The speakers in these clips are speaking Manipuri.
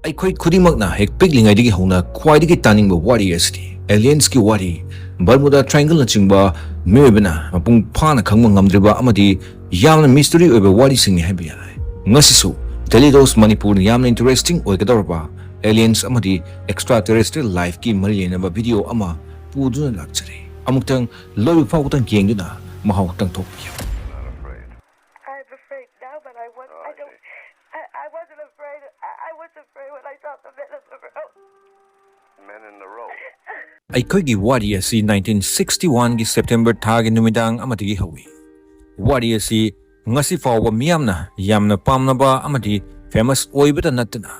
ꯑꯩꯈꯣꯏ ꯈꯨꯗꯤꯡꯃꯛꯅ ꯍꯦꯛ ꯄꯤꯛꯂꯤꯉꯩꯗꯒꯤ ꯍꯧꯅ ꯈ꯭ꯋꯥꯏꯗꯒꯤ ꯇꯥꯅꯤꯡꯕ ꯋꯥꯔꯤ ꯑꯁꯤꯗꯤ ꯑꯦꯂꯤꯌꯟꯁꯀꯤ ꯋꯥꯔꯤ, ꯕꯔꯃꯨꯗꯥ ꯇ꯭ꯔꯥꯏꯡꯒꯜꯅꯆꯤꯡꯕ ꯃꯤꯑꯣꯏꯕꯅ ꯃꯄꯨꯡ ꯐꯥꯅ ꯈꯪꯕ ꯉꯝꯗ꯭ꯔꯤꯕ ꯑꯃꯗꯤ ꯌꯥꯝꯅ ꯃꯤꯁꯇꯔꯤ ꯑꯣꯏꯕ ꯋꯥꯔꯤꯁꯤꯡꯅꯤ ꯍꯥꯏꯕ ꯌꯥꯏ꯫ ꯉꯁꯤꯁꯨ ꯗꯦꯂꯤ ꯗꯣꯁ ꯃꯅꯤꯄꯨꯔꯅ ꯌꯥꯝꯅ ꯏꯟꯇꯔꯦꯁꯇꯤꯡ ꯑꯣꯏꯒꯗꯧꯔꯕ ꯑꯦꯂꯤꯌꯟꯁ ꯑꯃꯗꯤ ꯑꯦꯛꯁꯇ꯭ꯔꯥ ꯇꯦꯔꯦꯁꯇ꯭ꯔꯤꯌꯦꯜ ꯂꯥꯏꯐꯀꯤ ꯃꯔꯤ ꯂꯩꯅꯕ ꯚꯤꯗꯤꯑꯣ ꯑꯃ ꯄꯨꯗꯨꯅ ꯂꯥꯛꯆꯔꯤ꯫ ꯑꯃꯨꯛꯇꯪ ꯂꯣꯏꯕ ꯐꯥꯎꯕꯇꯪ ꯌꯦꯡꯗꯨꯅ mahau tangthokpiyo. I'm afraid now, but I wasn't afraid. I was afraid when I saw the men in the road. Men in the road. Aikoigi wari asi 1961 gi September thagi numidang amadigi hawi. Wari asi ngasi fawba miyamna yamna pamnaba amadi famous oibada natna.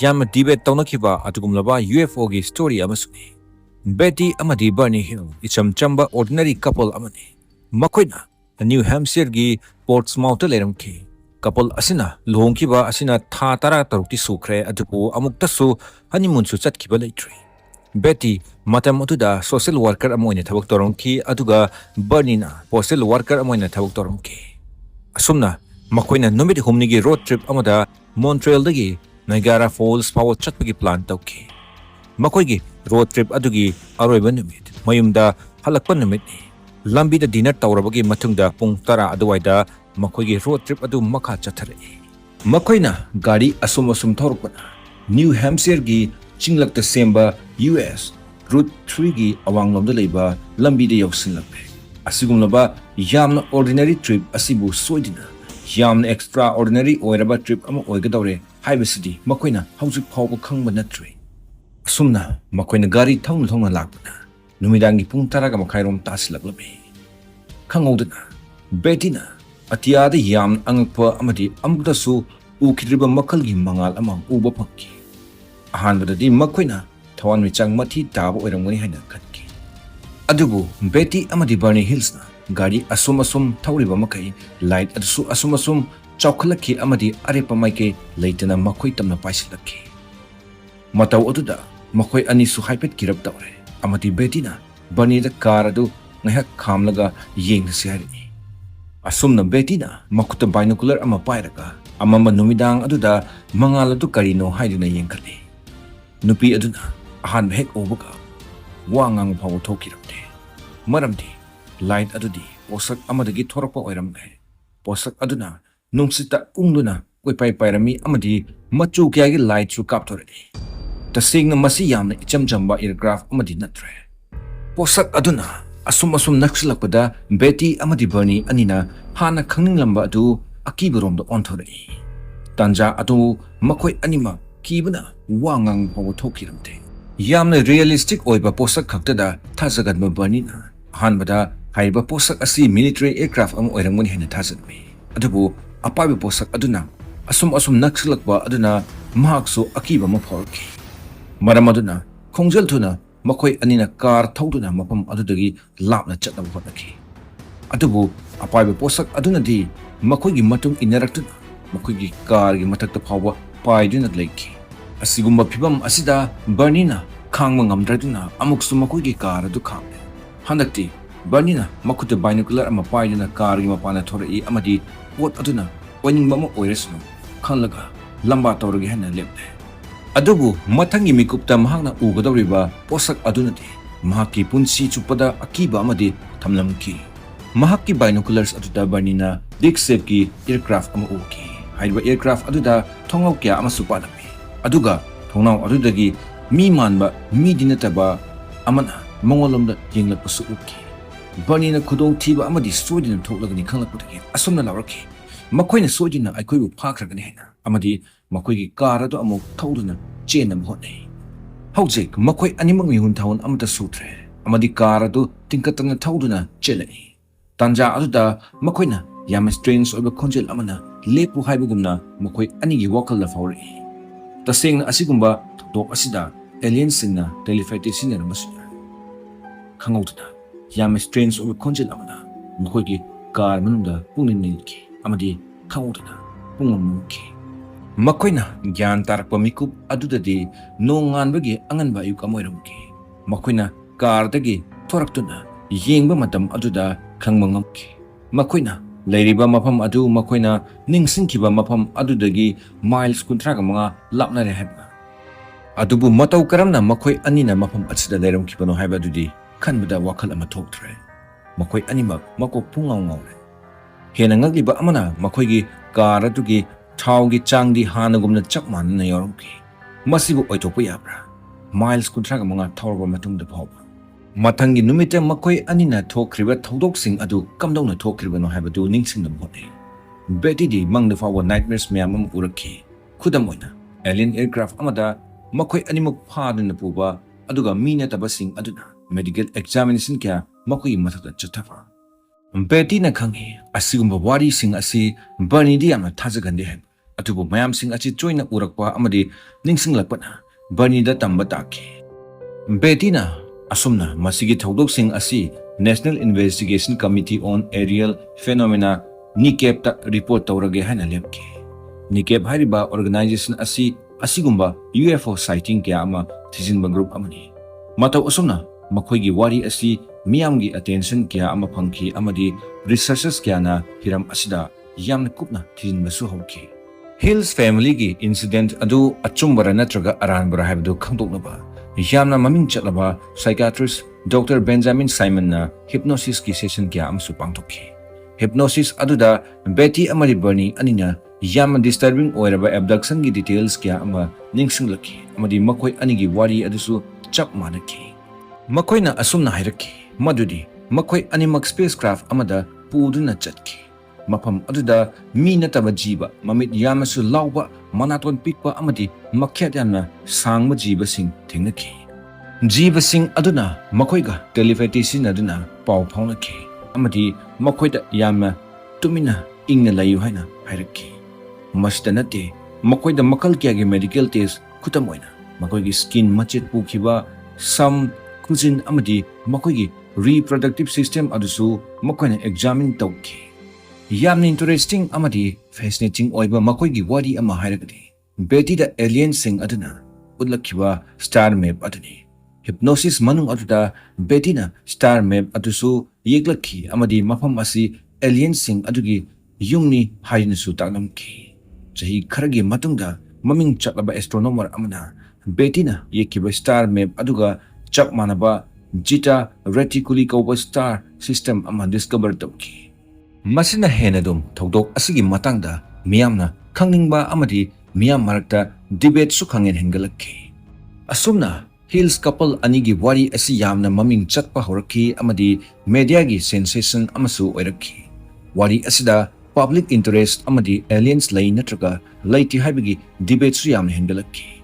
Yamna debate tawnakhiba atugumlaba UFO gi story amasuni. Betty amadi Barney Hill icham chamba ordinary couple amani. Makhoina New Hampshire gi Portsmouth leramki. Couple asina luhongkiba asina tha tara tarukti sukre adupu amuktasu honeymoon su chatkiba leitri. Betty matam atuda social worker amoina thabak torongki aduga Barney na postal worker amoina thabak torongki. Asumna makhoina numit humnigi road trip amada Montreal dagi Niagara Falls power chatpagi plan tawki. Makhoigi road trip adugi aroiba numit mayumda halakpa numit ni. Lambi da dinner tawrabagi matungda pung tara aduwaida makhoigi road trip adu makha chathare. Makhoina gari asum thorukpana New Hampshire gi chinglakta semba US Route 3 gi awanglomda leiba lambi da yausinlakpe. Asigumlaba yamna ordinary trip asibu soidina yamna extraordinary oiraba trip ama oigadawre haibasidi makhoina haujuk phawba khangba natri. Asumna makhoina gari thongna lakpana numidangi pung taraga makhairom tasilaklabi. Khangodana Betty na atiyada yam angakpa amadi amuktasu ukidriba makalgi mangal ama uba phangki. Ahanbadadi makhoina thawan michang mathi taba oiramgani haina khanki. Adubu Betty amadi Barney Hills na gari asum thawriba makai light adusu asum chawkhalaki amadi arepa maike leitana makhoi tamna paisilaki. Mataw aduda makhoi ani su haipet kirap tawre. Amati Betty na Barney da car adu ngahak khamlaga yengnasi harini. Asumna Betty na makuta binocular ama pairaga amama numidang aduda mangal adu karino haiduna yengkhali. Nupi aduna ahanba hek obaga wangang phaw thokiramde. Maramdi light adudi posak amadagi thorakpa oiramne. Posak aduna nungsita ungduna koipai pairami amadi machu kyagi light su kapthorani. Tasingna masi yamna ichamjamba aircraft amadi natre. Posak aduna asum naksilakpada Betty amadi Barney anina hana khanginglamba adu akibaromda onthorani. Tanja adu makhoi anima kibana wangang phaw thokiramte. Yamna realistic oiba posak khaktada thajagadma Barney na hanbada haiba posak asi military aircraft am oiramgani hena thajadmi. Adubu apaiba posak aduna asum naksilakba aduna mahaksu akiba ma phorki. Maram aduna khongjal thuna makhoi anina car thauduna mapam adudagi lapna chatna hotnaki. Adubu apaiba posak aduna di makhoigi matung inaraktuna makhoigi car gi mathakta phawba paiduna leiki. Asigumba phibam asida Barney na khangma ngamdraduna amuksu makhoigi car adu khame. Handakti Barney na makhuta binocular ama paiduna car gi mapana thorai amadi pot aduna oiningba ma oiresnu khanlaga lamba tawragi hena lepne. Adubu mathangi mikupta mahakna ugadawriba posak adunati mahaki punsi chupada akiba amadi thamlamki. Mahaki binoculars aduda Barney na big shape ki aircraft ama uki. Haiba aircraft aduda thongaw kya ama supadami. Aduga thongaw adudagi mi manba mi dinataba amana mongolomda yenglakpasu uki. Barney na khudong thiba amadi soidina thoklagani khanglakpudagi asumna lawraki. Makhoina soidina Makhoibu Phakhibasi haina amadi makhoigi car adu amuk thauduna chenam hotnei. Haujik makhoi animak mihun thawon amata sutre amadi car adu tingkatana thauduna chelai. Tanja aduda makhoina yam strange oiba khonjel amana lepu haibugumna makhoi anigi wakal la fawri. Tasengna asigumba thokdok asida aliens singna telepathy sinner masya. Khangawduna yam strange oiba khonjel amana makhoigi car manunda pungnin nilki amadi khangawduna pungmamki. Makhoina gyan tarakpa mikup adudadi nonganbagi anganba ayuk amoiramki. Makhoina car dagi thoraktuna yengba matam aduda khangma ngamki. Makhoina leiriba mafam adu makhoina ningsingkiba mafam adudagi miles 35 lapnare haibna Adubu matau karamna makhoi anina mafam asida leiramkhibano haibadudi khanbada wakhal ama thoktre. Makhoi animak makok pungaw ngawre. Hena ngagliba amana makhoigi car adugi thaugi changdi hanagumna chap manna yaramki. Masibu oitokpa yabra. Miles kuntraga manga thawrba matungda phawba. Mathangi numita makhoi anina thokriba thodok-sing adu kamdawna thokhribano haibadu ningsingna bhotne. Betty di mangda fawa nightmares mayam am urakhi. Khudam oina alien aircraft amada makhoi animak phaduna puba aduga mina tabasing aduna medical examination kya makhoi mathakta chathafa. Betty na khangi asigumba wari sing asi Barney di amna thajagande hai. Atubu mayam sing achi joina urakpa amadi ningsinglakpana Barney da tamba takhi. Betty na asumna masigi thodok sing asi National Investigation Committee on Aerial Phenomena NICAP ta report tawrage haina lepki. NICAP hariba organization asigumba UFO sighting kya ama thijinba group amani. Matau asumna makhoigi wari asi miyamgi attention kya ama phangki amadi researchers kya na hiram asida yamna kupna thijinba su hauki. Hills family gi incident adu Achumbara natraga Aranbara habdu khangdoknaba yamna maming chatlaba psychiatrist Dr. Benjamin Simon na hypnosis ki session kya amsu pangthokki. Hypnosis aduda Betty amari Barney anina yam disturbing oiraba abduction gi details kya ama ningsinglaki amadi makhoi anigi wari adusu chap manaki. Makhoina asumna hairaki madudi makhoi animak spacecraft amada puduna chatki. Mafam aduda mi nataba jiba mamit yamasu lawba manaton pikpa amadi makhyat yamna sangma jiba sing thingnaki. Jiba sing aduna makhoiga telepathy aduna paw phawnaki amadi makhoida yamna tumina ingna layu haina hairaki. Masda nate makhoida makal kyagi medical test khutamoina makhoigi skin machet pukhiba sam kujin amadi makhoigi reproductive system adusu makhoina examine tawki. Yamna interesting amadi fascinating oiba makhoigi wari ama hairagadi. Betty da alien sing aduna udlakhiba star map aduni. Hypnosis manung aduda Betty na star map adusu yeglakhi amadi mafam asi alien sing adugi yungni hainasu taknamki. Jahi kharagi matungda maming chatlaba astronomer amana Betty na yekiba star map aduga chap manaba Zeta Reticuli kauba star system ama discover tawki. Masina henadum thodok asigi matangda miyamna khangningba amadi miyam marakta debate su khangen hengalakki. Asumna Hills couple anigi wari asi yamna maming chatpa horakki amadi media gi sensation amasu oirakki. Wari asida public interest amadi aliens lay natraga laiti haibigi debate su yamna hengalakki.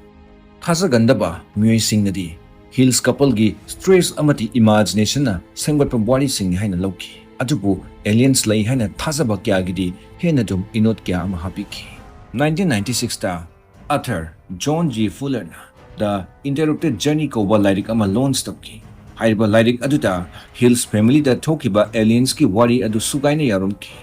Thajagandaba miyoi singnadi Hills couple gi stress amadi imagination na sengbatpa wari sing haina lauki. Adubu aliens lay haina thajaba kya gidi henadum inot kya ama hapiki. 1996 ta Arthur John G. Fuller na The Interrupted Journey kauba lyric ama launch tawki. Haiba lyric aduta Hills family da thokiba aliens ki wari adu sugaina yarumki.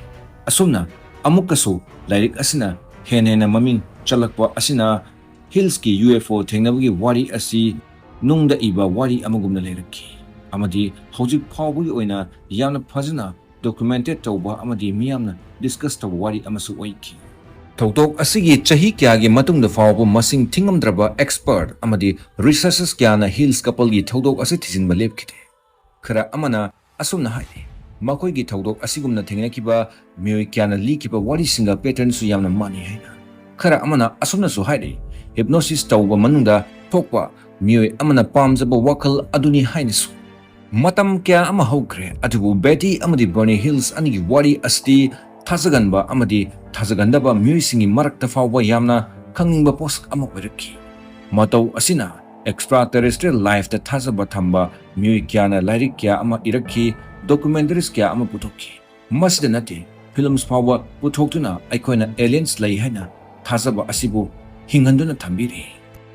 Asumna amukasu lyric asina henena maming chalakpa asina Hills ki UFO thengnabagi wari asi nungda iba wari amagumna leiraki. Amadi hojik phawbugi oina yamna phajana documented tawba amadi miyamna discuss tawba wari amasu oiki. Thodok asigi chahi kyagi matungda fawba masing thingamdraba expert amadi researchers kyana Hills couple gi thodok asi thijinba lepkite. Khara amana asumna haide makhoi gi thodok asigumna thengnakiba miyoi kyana likiba wari singa pattern su yamna mani haina. Khara amana asumna su haide hypnosis tawba manungda thokpa miyoi amana pamjaba wakal aduni hainasu. Matam kya ama hokre adubu Betty amadi Barney Hills anigi wari asti Thajaganba amadi thajagandaba miyoi singi marakta fawba yamna khangingba post ama oirakki. Matau asina extraterrestrial life ta thajaba thamba miyoi kyana lyric kya ama irakki documentaries kya ama puthokki. Masda nate films fawba puthoktuna aikoina aliens lay haina thajaba asibu hinganduna thambiri.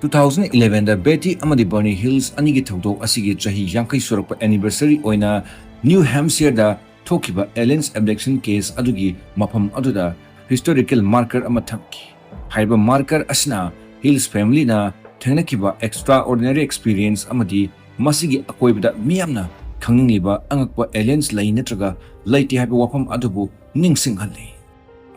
2011 da Betty amadi Barney Hills anigi thodok asigi chahi yankai surakpa anniversary oina New Hampshire da thokiba aliens abduction case adugi mafam aduda historical marker ama thamki. Haiba marker asna Hills family na thengnakiba extraordinary experience amadi masigi akoibda miyamna khangingliba angakpa aliens lay natraga laiti haiba wafam adubu ningsinghalli.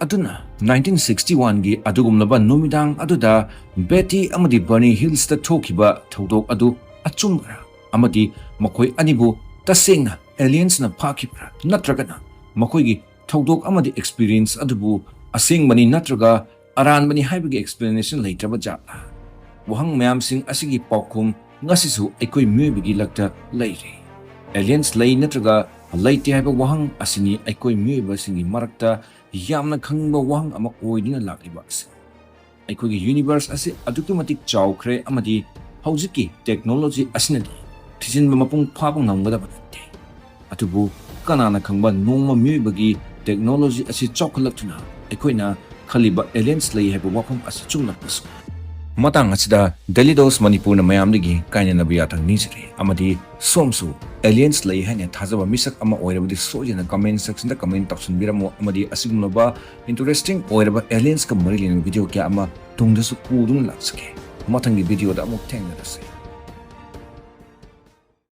Aduna 1961 gi adugumlaba numidang aduda Betty amadi Barney Hills ta thokiba thodok adu achumbara amadi makhoi anibu tasengna aliens na phakibra natragana makhoi gi thodok amadi experience adubu asengmani natraga aranbani haibagi explanation leitraba jatla wahang mayam sing asigi paukum ngasisu aikoi myebigi lakta leire aliens lei natraga leite haiba wahang asini aikoi myeba singi marakta yamna khangba wahang ama oidina lakliba ase aikoi universe ase adukumatik chawkhre amadi haujiki technology asinadi thijinba mapung phaba ngamgada banate atubu kanana khangba nongma myebagi technology asi chawkhlaktuna aikoina khaliba aliens lei haiba wafam asi chunglakpasu matang asida Delhi dos Manipur na mayamdagi kaina nabiya thang nisri amadi somsu aliens lei hane thajaba misak ama oirabadi sojena comment section da comment option biramo amadi asigumloba interesting oiraba aliens ka marilin video kya ama tungdasu kudun laksake matangi video da amuk thengarase